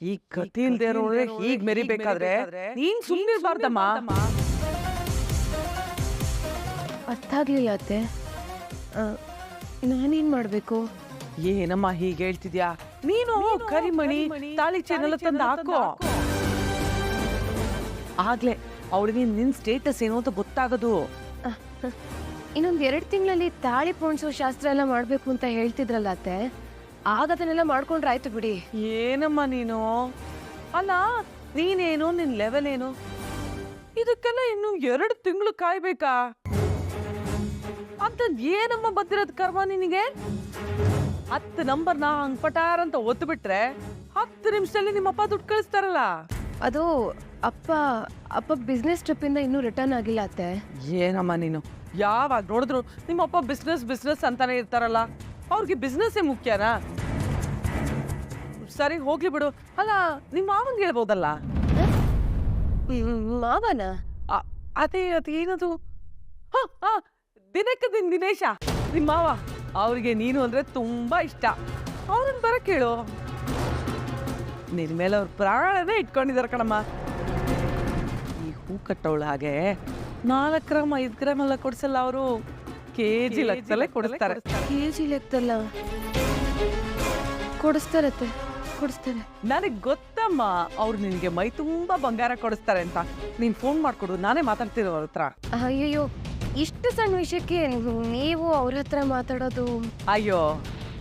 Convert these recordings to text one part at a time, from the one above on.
ಈ ಗತಿ ಇಲ್ದೇ ಇರೋರೆ ಹೀಗ್ ಮೆರಿಬೇಕಾದ್ರೆ ನೀನ್ ಸುಮ್ಮನಿರ್ಬಾರ್ದಮ್ಮ. ಅರ್ಥ ಆಗ್ಲಿಲ್ಲ ಅತ್ತೆ. ನಾನೇನ್ ಮಾಡ್ಬೇಕು? ಏನಮ್ಮ ಹೀಗೆ ಹೇಳ್ತಿದ್ಯಾ? ನೀನು ಕರಿಮಣಿ ತಾಳಿ ಚೈನೆಲ್ಲ ತಂದು ಹಾಕೋ. ಆಗ್ಲೇ ಅವಳಿಗೆ ನಿನ್ ಸ್ಟೇಟಸ್ ಏನು ಅಂತ ಗೊತ್ತಾಗದು. ಇನ್ನೊಂದ್ 2 ತಿಂಗಳಲ್ಲಿ ತಾಳಿ ಪೋಣಿಸೋ ಶಾಸ್ತ್ರ ಎಲ್ಲ ಮಾಡ್ಬೇಕು ಅಂತ ಹೇಳ್ತಿದ್ರಲ್ಲ ಅತ್ತೆ, ಆಗ ಅದನ್ನೆಲ್ಲ ಮಾಡ್ಕೊಂಡ್ರೆ ಆಯ್ತು ಬಿಡಿ. ಏನಮ್ಮ ನೀನು? ಅಲ್ಲ ನೀನೇನು, ನಿನ್ ಲೆವೆಲ್ ಏನು? ಇದಕ್ಕೆಲ್ಲ ಇನ್ನು 2 ತಿಂಗಳು ಕಾಯ್ಬೇಕಾ? ಅಂತ ಏನಮ್ಮ ಬಂದಿರೋದ್ ಕರ್ಮ ನಿನಗೆ? 10 ನಂಬರ್ನ ಹಂಗ್ ಪಟಾರ್ ಅಂತ ಒತ್ತು ಬಿಟ್ರೆ 10 ನಿಮಿಷದಲ್ಲಿ ನಿಮ್ಮಪ್ಪ ದುಡ್ಡು ಕಳಿಸ್ತಾರಲ್ಲ. ಅದು ಅಪ್ಪ ಬಿಸ್ನೆಸ್ ಟ್ರಿಪ್ ಇಂದ ಇನ್ನೂ ರಿಟರ್ನ್ ಆಗಿಲ್ಲ ಅತ್ತೆ. ಏನಮ್ಮ ನೀನು? ಯಾವಾಗ ನೋಡಿದ್ರು ನಿಮ್ಮಪ್ಪ ಬಿಸ್ನೆಸ್ ಅಂತಾನೆ ಇರ್ತಾರಲ್ಲ. ಅವ್ರಿಗೆ ಬಿಸ್ನೆಸ್ಸೇ ಮುಖ್ಯನಾ? ಸರಿ ಹೋಗ್ಲಿ ಬಿಡು. ಅಲ್ಲ ನಿಮ್ಮ ಮಾವನ್ಗೆ ಹೇಳ್ಬೋದಲ್ಲ. ಮಾವನ? ಅದೇ ಏನದು? ದಿನೇಶ ನಿಮ್ಮ ಮಾವ. ಅವ್ರಿಗೆ ನೀನು ಅಂದ್ರೆ ತುಂಬಾ ಇಷ್ಟ. ಅವ್ರನ್ನ ಬರಕ್ ಹೇಳು. ನಿನ್ ಮೇಲೆ ಅವ್ರ ಪ್ರಾಣನೇ ಇಟ್ಕೊಂಡಿದಾರ ಕಣಮ್ಮ. ಈ ಹೂ ಕಟ್ಟವಳ ಹಾಗೆ 4 ಗ್ರಾಮ್ 5 ಗ್ರಾಮ್ ಎಲ್ಲ ಕೊಡ್ಸಲ್ಲ ಅವರು. ಕೆಜಿ ಲೆಕ್ಕದಲ್ಲೇ ಕೊಡಿಸ್ತಾರೆ. ಕೆಜಿ ಲೆಕ್ಕದಲ್ಲ ಕೊಡಿಸ್ತಾರತ್ತೆ, ಕೊಡಿಸ್ತಾರೆ. ನನಗ್ ಗೊತ್ತಮ್ಮ, ಅವ್ರು ನಿನ್ಗೆ ಮೈ ತುಂಬಾ ಬಂಗಾರ ಕೊಡಿಸ್ತಾರೆ ಅಂತ. ನೀನ್ ಫೋನ್ ಮಾಡ್ಕೊಡು, ನಾನೇ ಮಾತಾಡ್ತಿರೋ ಅವ್ರ ಹತ್ರ. ಅಯ್ಯಯ್ಯೋ, ಇಷ್ಟು ಸಣ್ಣ ವಿಷಯಕ್ಕೆ ನೀವು ಅವ್ರ ಹತ್ರ ಮಾತಾಡೋದು? ಅಯ್ಯೋ,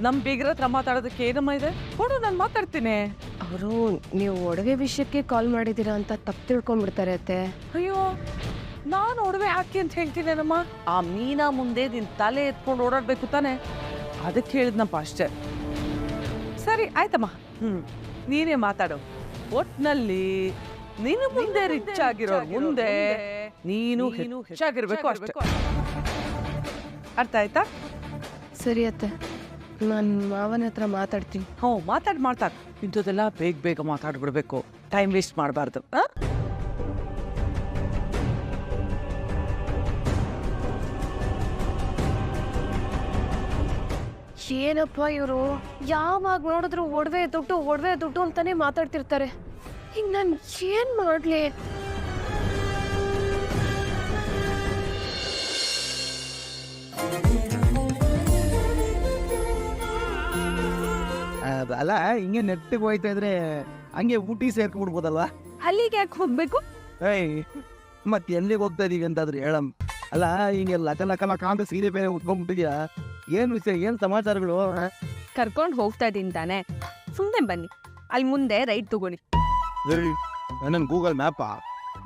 ನಮ್ ಬೀಗ್ರ ಹತ್ರ ಮಾತಾಡೋದಕ್ಕೆ ಏನಮ್ಮ ಇದೆ? ಕೊಡು, ನಾನು ಮಾತಾಡ್ತೀನಿ. ಅವರು ನೀವು ಒಡವೆ ವಿಷಯಕ್ಕೆ ಕಾಲ್ ಮಾಡಿದೀರಾ ಅಂತ ತಪ್ಪು ತಿಳ್ಕೊಂಡ್ಬಿಡ್ತಾರೆ ಅತ್ತೆ. ಅಯ್ಯೋ, ನಾನು ಒಡವೆ ಹಾಕಿ ಅಂತ ಹೇಳ್ತೀನೇನಮ್ಮ? ಆ ಮೀನಾ ಮುಂದೆ ನಿನ್ ತಲೆ ಎತ್ಕೊಂಡು ಓಡಾಡ್ಬೇಕು ತಾನೆ, ಅದಕ್ಕೆ ಹೇಳಿದ್ನಪ್ಪ ಅಷ್ಟೇ. ಸರಿ ಆಯ್ತಮ್ಮ, ನೀನೇ ಮಾತಾಡು. ಒಟ್ನಲ್ಲಿ ನೀನು ಮುಂದೆ ರಿಚ್ ಆಗಿರೋ ಮುಂದೆ ನೀನು ಹೆಚ್ಚಾಗಿರ್ಬೇಕು ಅಷ್ಟೇ. ಅರ್ಥ ಆಯ್ತಾ? ಸರಿ ಅತ್ತೆ, ನಾನು ಮಾವನ ಹತ್ರ ಮಾತಾಡ್ತೀನಿ. ಮಾತಾಡ್ ಇಂಥದ್ದೆಲ್ಲ ಬೇಗ ಮಾತಾಡ್ಬಿಡ್ಬೇಕು. ಟೈಮ್ ವೇಸ್ಟ್ ಮಾಡಬಾರ್ದು. ಏನಪ್ಪ ಇವರು ಯಾವಾಗ ನೋಡಿದ್ರು ಒಡವೆ ದುಡ್ಡು ಅಂತಾನೆ ಮಾತಾಡ್ತಿರ್ತಾರೆ. ಈಗ ನಾನು ಏನ್ ಮಾಡ್ಲಿ? ಅಲ್ಲ, ಹಿಂಗೆ ನೆಟ್ಟಿಗೆ ಹೋಯ್ತಾ ಇದ್ರೆ ಹಂಗೆ ಊಟಿ ಸೇರ್ಕೊಂಡ್ಬಿಡ್ಬೋದಲ್ವಾ? ಅಲ್ಲಿಗೆ ಯಾಕೆ ಹೋಗ್ಬೇಕು? ಮತ್ತೆ ಎಲ್ಲಿಗೆ ಹೋಗ್ತಾ ಇದೀವಿ ಅಂತಾದ್ರೂ ಹೇಳಮ್. ಅಲ್ಲ, ಹಿಂಗೆ ಲಕ ಕಾಂತ ಸೀರೆ ಬೇರೆ ಉಟ್ಕೊಂಡ್ಬಿಟ್ಟಿದ್ಯಾ? ಏನ್ ವಿಷಯ, ಏನ್ ಸಮಾಚಾರಗಳು? ಕರ್ಕೊಂಡು ಹೋಗ್ತಾ ಇದೀನಿ ತಾನೆ, ಸುಮ್ಮನೆ ಬನ್ನಿ. ಅಲ್ಲಿ ಮುಂದೆ ರೈಟ್ ತಗೊಳ್ಳಿ. ನನ್ನ ಗೂಗಲ್ ಮ್ಯಾಪ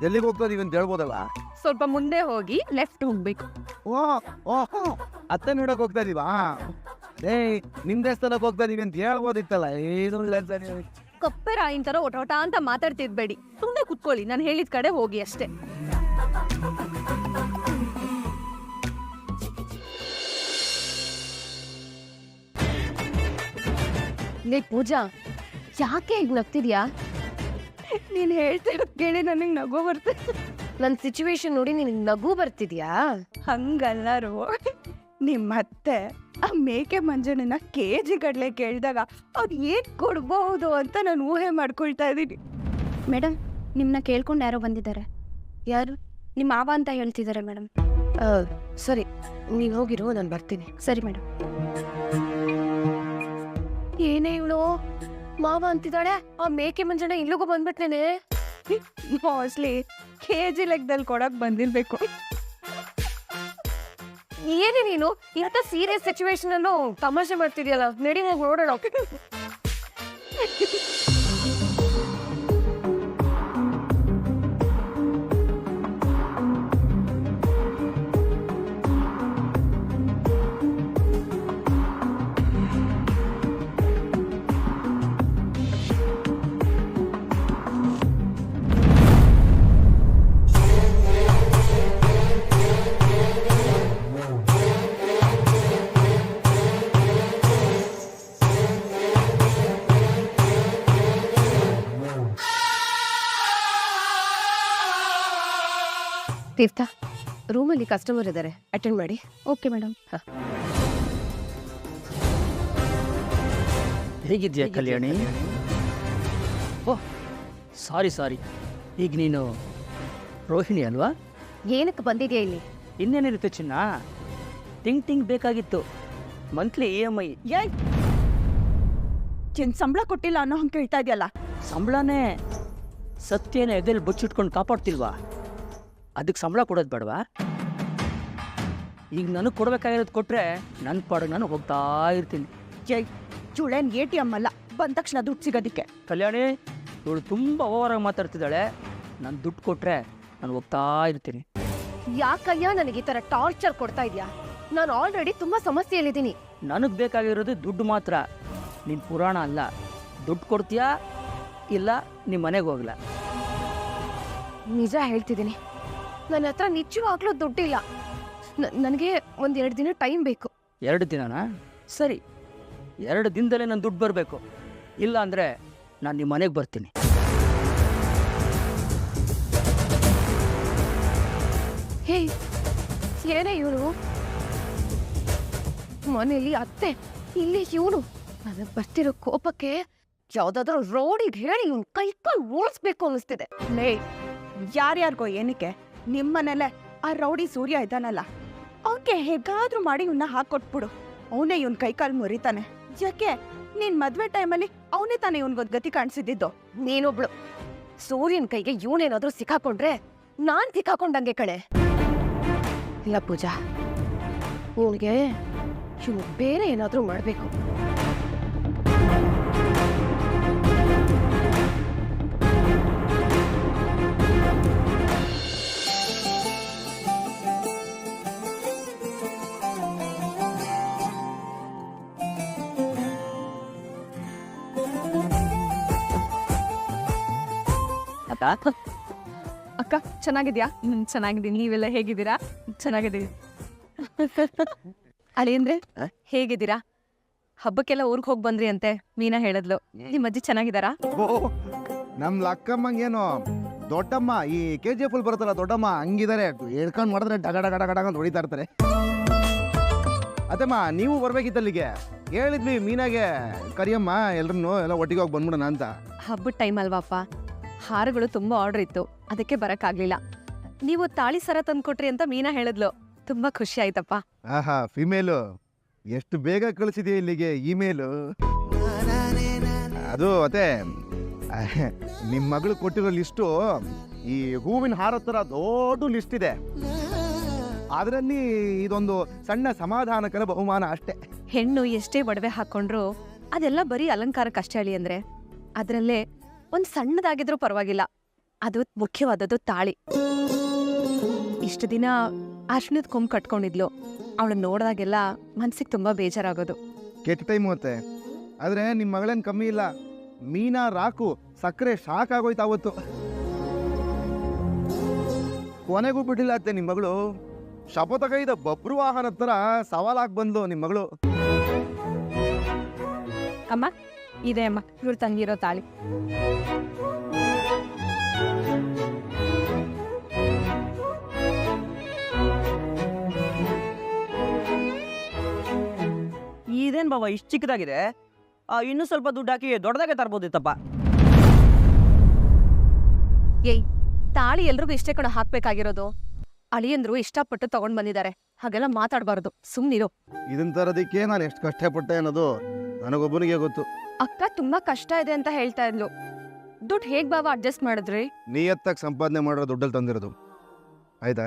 ಎಲ್ಲಿಗೆ ಹೋಗ್ತಾ ಇದೀವಿ ಅಂತ ಹೇಳ್ಬೋದಲ್ಲ? ಸ್ವಲ್ಪ ಮುಂದೆ ಹೋಗಿ ಲೆಫ್ಟ್ ಹೋಗ್ಬೇಕು. ಓಹೋ, ಅತ್ತೆ ನೋಡಕ್ ಹೋಗ್ತಾ ಇದೀವಾ? ನಿಮ್ ದೇವಸ್ಥಾನಕ್ಕೆ ಹೋಗ್ತಾ ಇದೀವಿ ಅಂತ ಹೇಳ್ಬೋದಿತ್ತಲ್ಲ. ಕಪ್ಪೆರಾಯಿನ ತರ ಒಟ ಅಂತ ಮಾತಾಡ್ತಿರ್ಬೇಡಿ. ಸುಮ್ಮನೆ ಕುತ್ಕೊಳ್ಳಿ, ನಾನು ಹೇಳಿದ ಕಡೆ ಹೋಗಿ ಅಷ್ಟೇ. ಲೇ ಪೂಜಾ, ಯಾಕೆ ಈಗ ನಗ್ತಿದ್ಯಾ? ನೀನು ಹೇಳ್ತಿರೋದು ಕೇಳಿ ನನಗೆ ನಗು ಬರ್ತದೆ. ನನ್ನ ಸಿಚುವೇಶನ್ ನೋಡಿ ನಿನಗೆ ನಗು ಬರ್ತಿದ್ಯಾ? ಹಂಗಲ್ಲಾರು, ನಿಮ್ಮತ್ತೆ ಆ ಮೇಕೆ ಮಂಜಣ್ಣನ KG ಗಡ್ಲೆ ಕೇಳಿದಾಗ ಅವ್ರು ಏನ್ ಕೊಡ್ಬಹುದು ಅಂತ ನಾನು ಊಹೆ ಮಾಡ್ಕೊಳ್ತಾ ಇದ್ದೀನಿ. ಮೇಡಮ್, ನಿಮ್ಮನ್ನ ಕೇಳ್ಕೊಂಡು ಯಾರೋ ಬಂದಿದ್ದಾರೆ. ಯಾರು? ನಿಮ್ಮ ಮಾವ ಅಂತ ಹೇಳ್ತಿದ್ದಾರೆ ಮೇಡಮ್. ಸರಿ, ನೀನು ಹೋಗಿರು, ನಾನು ಬರ್ತೀನಿ. ಸರಿ ಮೇಡಮ್. ಏನೇ ಇವಳು ಮಾವ ಅಂತಿದ್ದಾಳೆ, ಆ ಮೇಕೆ ಮಂಜಣ್ಣ ಇಲ್ಲಿಗೂ ಬಂದ್ಬಿಟ್ನೇನೆ. ಮೋಸ್ಟ್ಲಿ KG ಲೆಕ್ಕದಲ್ಲಿ ಕೊಡಕ್ ಬಂದಿರ್ಬೇಕು. ಏನೇ ನೀನು ಇಂಥ ಸೀರಿಯಸ್ ಸಿಚುವೇಶನ್ ಅನ್ನು ತಮಾಷೆ ಮಾಡ್ತಿದ್ಯಲ್ಲ? ನಡಿ ಹೋಗಿ ನೋಡೋಣ. ತೀರ್ಥ, ರೂಮಲ್ಲಿ ಕಸ್ಟಮರ್ ಇದ್ದಾರೆ, ಅಟೆಂಡ್ ಮಾಡಿ. Okay madam. ಹೇಗಿದ್ಯಾ ಕಲ್ಯಾಣಿ? ಓಹ್ ಸಾರಿ ಈಗ ನೀನು ರೋಹಿಣಿ ಅಲ್ವಾ? ಏನಕ್ಕೆ ಬಂದಿದ್ಯಾ ಇಲ್ಲಿ? ಇನ್ನೇನಿರುತ್ತೆ ಚಿನ್ನ, ಟಿಂಗ್ ಬೇಕಾಗಿತ್ತು. Monthly EMI. ಏಯ್ ಸಂಬಳ ಕೊಟ್ಟಿಲ್ಲ ಅನ್ನೋ ಹಂಗೆ ಕೇಳ್ತಾ ಇದೆಯಲ್ಲ. ಸಂಬಳನೇ ಸತ್ಯನ ಎದೆಲ್ಲಿ ಬಚ್ಚಿಟ್ಕೊಂಡು ಕಾಪಾಡ್ತಿಲ್ವಾ? ಅದಕ್ಕೆ ಸಂಬಳ ಕೊಡೋದು ಬೇಡವಾ? ಈಗ ನನಗೆ ಕೊಡ್ಬೇಕಾಗಿರೋದು ಕೊಟ್ಟರೆ ನನ್ನ ಪಾಡಿಗೆ ನಾನು ಹೋಗ್ತಾ ಇರ್ತೀನಿ. ಏಯ್ ಚುಳೇನ್ ATM ಅಲ್ಲ, ಬಂದ ತಕ್ಷಣ ದುಡ್ಡು ಸಿಗೋದಿಕ್ಕೆ. ಕಲ್ಯಾಣಿ, ಇವಳು ತುಂಬ ಓವರಾಗಿ ಮಾತಾಡ್ತಿದ್ದಾಳೆ. ನಾನು ದುಡ್ಡು ಕೊಟ್ಟರೆ ನಾನು ಹೋಗ್ತಾ ಇರ್ತೀನಿ. ಯಾಕಯ್ಯ ನನಗೆ ಈ ಥರ ಟಾರ್ಚರ್ ಕೊಡ್ತಾ ಇದೆಯಾ? ನಾನು ಆಲ್ರೆಡಿ ತುಂಬ ಸಮಸ್ಯೆಯಲ್ಲಿದ್ದೀನಿ. ನನಗೆ ಬೇಕಾಗಿರೋದು ದುಡ್ಡು ಮಾತ್ರ, ನಿನ್ನ ಪುರಾಣ ಅಲ್ಲ. ದುಡ್ಡು ಕೊಡ್ತೀಯಾ ಇಲ್ಲ ನಿಮ್ಮ ಮನೆಗೆ ಹೋಗ್ಲಾ? ನಿಜ ಹೇಳ್ತಿದ್ದೀನಿ, ನನ್ನ ಹತ್ರ ನಿಜವಾಗ್ಲೂ ದುಡ್ಡಿಲ್ಲ. ನನಗೆ 1-2 ದಿನ ಟೈಮ್ ಬೇಕು. 2 ದಿನನಾ? ಸರಿ, 2 ದಿನದಲ್ಲೇ ನಾನು ದುಡ್ಡು ಬರಬೇಕು. ಇಲ್ಲ ಅಂದರೆ ನಾನು ನಿಮ್ಮ ಮನೆಗೆ ಬರ್ತೀನಿ. ಹೇ, ಏನೇ ಇವನು? ಮನೇಲಿ ಅತ್ತೆ, ಇಲ್ಲಿ ಇವನು. ನನಗೆ ಬರ್ತಿರೋ ಕೋಪಕ್ಕೆ ಯಾವ್ದಾದ್ರೂ ರೋಡಿಗೆ ಹೇಳಿ ಇವನ್ ಕೈ ಓಡಿಸ್ಬೇಕು ಅನ್ನಿಸ್ತಿದೆ. ಲೇ ಯಾರ್ಯಾರಿಗೋ ಏನಕ್ಕೆ ನಿಮ್ಮನೇಲೆ ಆ ರೌಡಿ ಸೂರ್ಯ ಇದ್ದಾನಲ್ಲ, ಅವನ್ಗೆ ಹೇಗಾದ್ರೂ ಮಾಡಿ ಇವನ್ನ ಹಾಕೊಟ್ಬಿಡು. ಅವನೇ ಇವನ್ ಕೈಕಾಲು ಮುರಿತಾನೆ. ಯಾಕೆ ನಿನ್ ಮದ್ವೆ ಟೈಮಲ್ಲಿ ಅವನೇ ತಾನೇ ಇವನ್ಗೊಂದು ಗತಿ ಕಾಣಿಸಿದ್ದು. ನೀನೊಬ್ಳು ಸೂರ್ಯನ ಕೈಗೆ ಇವನೇನಾದ್ರೂ ಸಿಕ್ಕಾಕೊಂಡ್ರೆ ನಾನ್ ಸಿಕ್ಕಾಕೊಂಡಂಗೆ ಕಣೆ. ಇಲ್ಲ ಪೂಜಾ, ಇವನಿಗೆ ಬೇರೆ ಏನಾದ್ರೂ ಮಾಡ್ಬೇಕು. ಅಕ್ಕ ಚೆನ್ನಾಗಿದ್ಯಾ? ಚೆನ್ನಾಗಿದ್ದೀನಿ. ನೀವೆಲ್ಲ ಹೇಗಿದ್ದೀರಾ? ಚೆನ್ನಾಗಿದ್ದೀವಿ. ಅಳಿಯಂದ್ರೆ ಹೇಗಿದ್ದೀರಾ? ಹಬ್ಬಕ್ಕೆಲ್ಲ ಊರಿಗೆ ಹೋಗಿ ಬಂದ್ರಿ ಅಂತೆ, ಮೀನಾ ಹೇಳಿದ್ಲು. ನಿಮ್ಮ ಅಜ್ಜಿ ಚೆನ್ನಾಗಿದ್ದಾರಾ? ನಮ್ ಲಕ್ಕಮ್ಮಂಗೇನು ದೊಡ್ಡಮ್ಮ, ಈ KGF ಬರುತ್ತಲ್ಲ ದೊಡ್ಡಮ್ಮ ಹಂಗಿದ್ದಾರೆ. ಹೇಳ್ಕೊಂಡು ಮಾಡಿದ್ರೆ ಡಗ ಡಗ ಡಗ ಡಗ ಅಂತ ಹೊಡಿತಾ ಇರ್ತಾರೆ. ಅದೇಮ್ಮ ನೀವು ಬರ್ಬೇಕಿತ್ತಲ್ಲಿಗೆ ಹೇಳಿದ್ವಿ ಮೀನಾಗೆ, ಕರಿಯಮ್ಮ ಎಲ್ರನ್ನೂ ಎಲ್ಲ ಒಟ್ಟಿಗೆ ಹೋಗಿ ಬಂದ್ಬಿಡೋಣ ಅಂತ. ಹಬ್ಬದ ಟೈಮ್ ಅಲ್ವಾಪ್ಪ, ಹಾರಗಳು ತುಂಬಾ ಆರ್ಡರ್ ಇತ್ತು, ಅದಕ್ಕೆ ಬರಕ್ಕಾಗ್ಲಿಲ್ಲ. ನೀವು ತಾಳಿ ಸರ ತಂದ್ಕೊಟ್ರಿ ಅಂತ ಮೀನಾ ಹೇಳಿದ್ಲು. ತುಂಬಾ ಖುಷಿ ಆಯ್ತಪ್ಪ. ಆಹಾ, ಫಿಮೇಲು ಎಷ್ಟು ಬೇಗ ಕಳಿಸಿದೆಯಾ ಇಲ್ಲಿಗೆ ಇಮೇಲು. ಅದು ಅದೇ ನಿಮ್ಮ ಮಗಳು ಕೊಟ್ಟಿರೋ ಲಿಸ್ಟು ಈ ಹೂವಿನ ಹಾರ ಥರ ದೊಡ್ಡ ಲಿಸ್ಟ್ ಇದೆ. ಅದರಲ್ಲಿ ಇದೊಂದು ಸಣ್ಣ ಸಮಾಧಾನಕರ ಬಹುಮಾನ ಅಷ್ಟೇ. ಹೆಣ್ಣು ಎಷ್ಟೇ ಒಡವೆ ಹಾಕೊಂಡ್ರು ಅದೆಲ್ಲ ಬರೀ ಅಲಂಕಾರಕ್ಕಷ್ಟೇ ಅಳಿ ಅಂದ್ರೆ, ಅದರಲ್ಲೇ ಒಂದ್ ಸಣ್ಣದಾಗಿದ್ರೂ ಪರವಾಗಿಲ್ಲ, ಅದು ಮುಖ್ಯವಾದದ್ದು ತಾಳಿ. ಇಷ್ಟು ದಿನ ಅರ್ಶಿಣದ ಕೊಂಬ್ ಕಟ್ಕೊಂಡಿದ್ಲು. ಅವಳು ನೋಡಿದಾಗೆಲ್ಲ ಮನ್ಸಿಗೆ ತುಂಬಾ ಬೇಜಾರಾಗೋದು. ಕೆಟ್ಟ ಟೈಮ್ ಮತ್ತೆ. ಆದರೆ ನಿಮ್ಮ ಮಗಳೇನು ಕಮ್ಮಿ ಇಲ್ಲ. ಮೀನಾ ರಾಕು ಸಕ್ಕರೆ ಶಾಕ್ ಆಗೋಯ್ತು ಅವತ್ತು. ಕೊನೆಗೂ ಬಿಟ್ಟಿಲ್ಲ ಅತ್ತೆ ನಿಮ್ಮ ಮಗಳು. ಶಪಥ ಕೈದ ಬಬ್ರು ವಾಹನ ಥರ ಸವಾಲಾಗಿ ಬಂದ್ಲು ನಿಮ್ಮ ಮಗಳು. ಅಮ್ಮ, ಇದೆ ಅಮ್ಮ ಇವ್ರು ತಂಗಿರೋ ತಾಳಿ. ಇದೇನು ಬಾಬಾ ಇಷ್ಟು ಚಿಕ್ಕದಾಗಿದೆ? ಇನ್ನೂ ಸ್ವಲ್ಪ ದುಡ್ಡು ಹಾಕಿ ದೊಡ್ಡದಾಗೆ ತರ್ಬೋದಿತ್ತಪ್ಪ. ಏಯ್, ತಾಳಿ ಎಲ್ರಿಗೂ ಇಷ್ಟೇ ಕಣ ಹಾಕ್ಬೇಕಾಗಿರೋದು. ಅಳಿಯಂದ್ರು ಇಷ್ಟಪಟ್ಟು ತಗೊಂಡ್ ಬಂದಿದ್ದಾರೆ, ಹಾಗೆಲ್ಲ ಮಾತಾಡಬಾರ್ದು, ಸುಮ್ನಿರು. ಇದನ್ನ ತರೋದಕ್ಕೆ ನಾನು ಎಷ್ಟು ಕಷ್ಟಪಟ್ಟೆ ಅನ್ನೋದು ನನಗೊಬ್ಬನಿಗೆ ಗೊತ್ತು. ಅಕ್ಕ ತುಂಬಾ ಕಷ್ಟ ಇದೆ ಅಂತ ಹೇಳ್ತಾ ಇದ್ಲು. ದುಡ್ಡು ಹೇಗ್ ಬಾಬಾ ಅಡ್ಜಸ್ಟ್ ಮಾಡಿದ್ರಿ? ನಿಯತ್ತಾಗಿ ಸಂಪಾದನೆ ಮಾಡೋ ದುಡ್ಡಲ್ಲಿ ತಂದಿರೋದು ಆಯ್ತಾ.